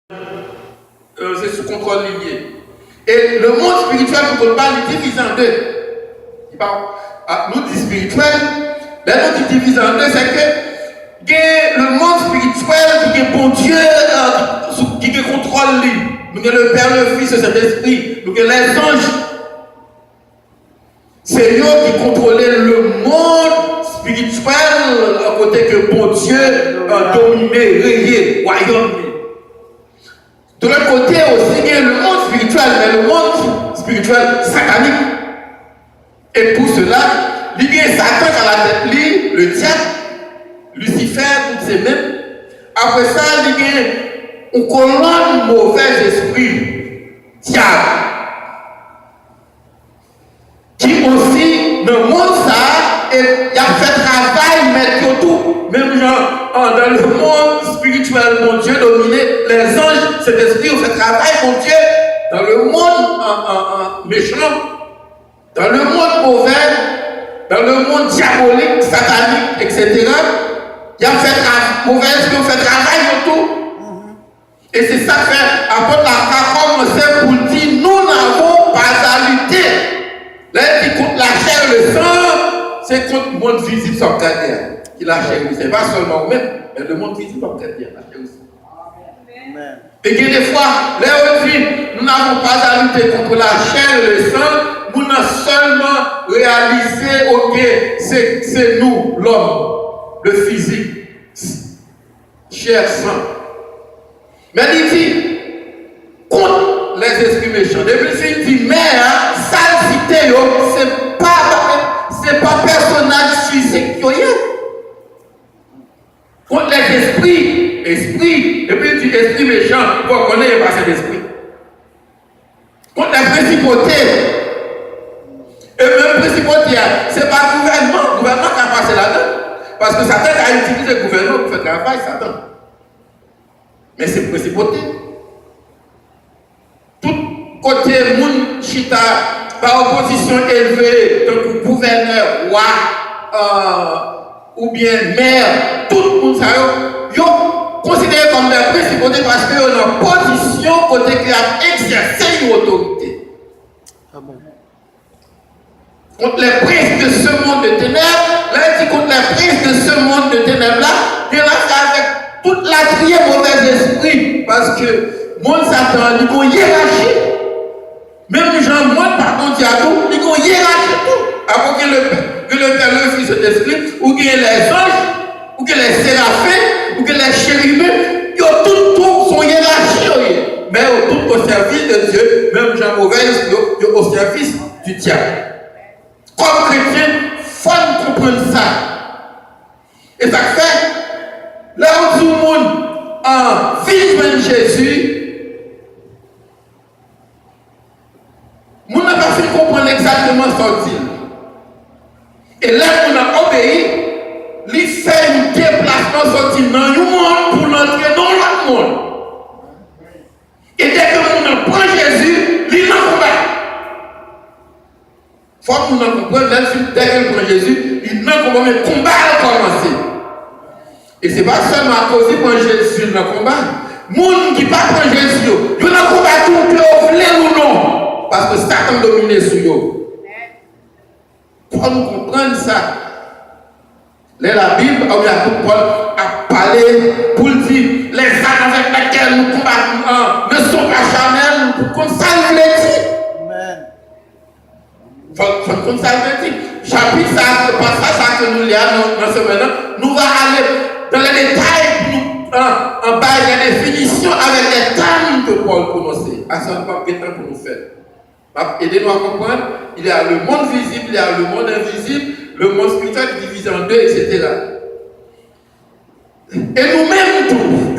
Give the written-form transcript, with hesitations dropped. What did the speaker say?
c'est sous contrôle lié. Et le monde spirituel, nous ne pas le diviser en deux. Nous dit spirituel, là nous dit diviser en deux, c'est que le monde spirituel qui est bon Dieu, qui contrôle lui. Nous avons le Père, le Fils et Saint-Esprit. Nous avons les anges. C'est eux qui contrôlent le monde spirituel à côté que bon Dieu a dominé, rayé, royaume. De l'autre côté aussi, il y a le monde spirituel, mais le monde spirituel satanique. Et pour cela, il y a Satan à la tête, le diable, Lucifer, toutes ces mêmes. Après ça, il y a une colonne mauvais esprit, diable. Qui aussi, dans le monde, ça, il a fait travail, mais tout, même genre, dans le monde spirituel, mon Dieu dominé, les anges, cet esprit ont fait travail, mon Dieu, dans le monde méchant, dans le monde mauvais, dans le monde diabolique, satanique, etc. Il a fait mauvais esprit, ont fait travail, tout. Et c'est ça que fait, après la commencé pour dire, nous n'avons pas à lutter. Là, il dit contre la chair et le sang, c'est contre le monde visible sur la terre. Qui la chair, c'est pas seulement même, mais le monde visible sur la terre, la chair aussi. Amen. Et que des fois, là on dit, nous n'avons pas à lutter contre la chair et le sang, nous n'avons seulement réalisé, ok, c'est nous, l'homme, le physique, chair, sang. Mais il dit, contre les esprits méchants. Depuis il dit, mais sale cité, c'est pas personnage physique qui est. Contre les esprits, et puis il dit esprit méchant, vous connaissez pas cet esprit. Contre les principautés, et même principauté, c'est pas le gouvernement qui a passé là-dedans. Parce que Satan a utilisé le gouvernement pour faire travail, Satan. Mais c'est principauté. Tout côté moun chita par opposition élevée, donc gouverneur, roi, ou bien maire, tout le monde ça yo considéré comme des principautés parce qu'ils ont une position côté qui a exercé une autorité. Ah bon. Contre les princes de ce monde de ténèbres, là il dit contre les princes de ce monde de ténèbres là, il y a avec toute la triée mauvais esprit parce que monde Satan, il y a une hiérarchie. Même les gens, moi, pardon, il y a tout, il y a une hiérarchie tout. Avant que le Père, le Fils et l'Esprit, ou que les anges, ou que les séraphins, ou que les chérubins, ils ont tout son hiérarchie. Mais tout au service de Dieu, même les gens mauvais, ils ont au service du diable. Comme chrétien, il faut comprendre ça. Et ça fait, là où tout le monde vit Jésus, on n'a pas fait comprendre exactement ce qu'il dit. Et là, on a obéi, il fait un déplacement sorti dans le monde pour l'entrer dans l'autre monde. Et dès que on prend Jésus, il est en combat. Il faut que nous comprenions, même si dès qu'on prend Jésus, il est en combat, mais le combat a commencé. Et ce n'est pas seulement à cause de Jésus dans le combat. Les gens qui ne prennent pas Jésus, ils ont un combat tout que vous voulez ou non. Parce que Satan domine sur eux. Pour nous comprendre ça, la Bible, Paul a parlé pour dire les armes avec lesquelles nous combattons ne sont pas charnelles, comme ça il le dit. Comme ça il le dit. Chapitre ça, le passage que nous lisons dans ce moment, nous allons aller dans les détails en bas de la définition avec les termes que Paul prononçait. À ce moment, quel temps pour nous faire. Aidez-nous à comprendre, il y a le monde visible, il y a le monde invisible, le monde spirituel divisé en deux, etc. Et nous-mêmes, tout,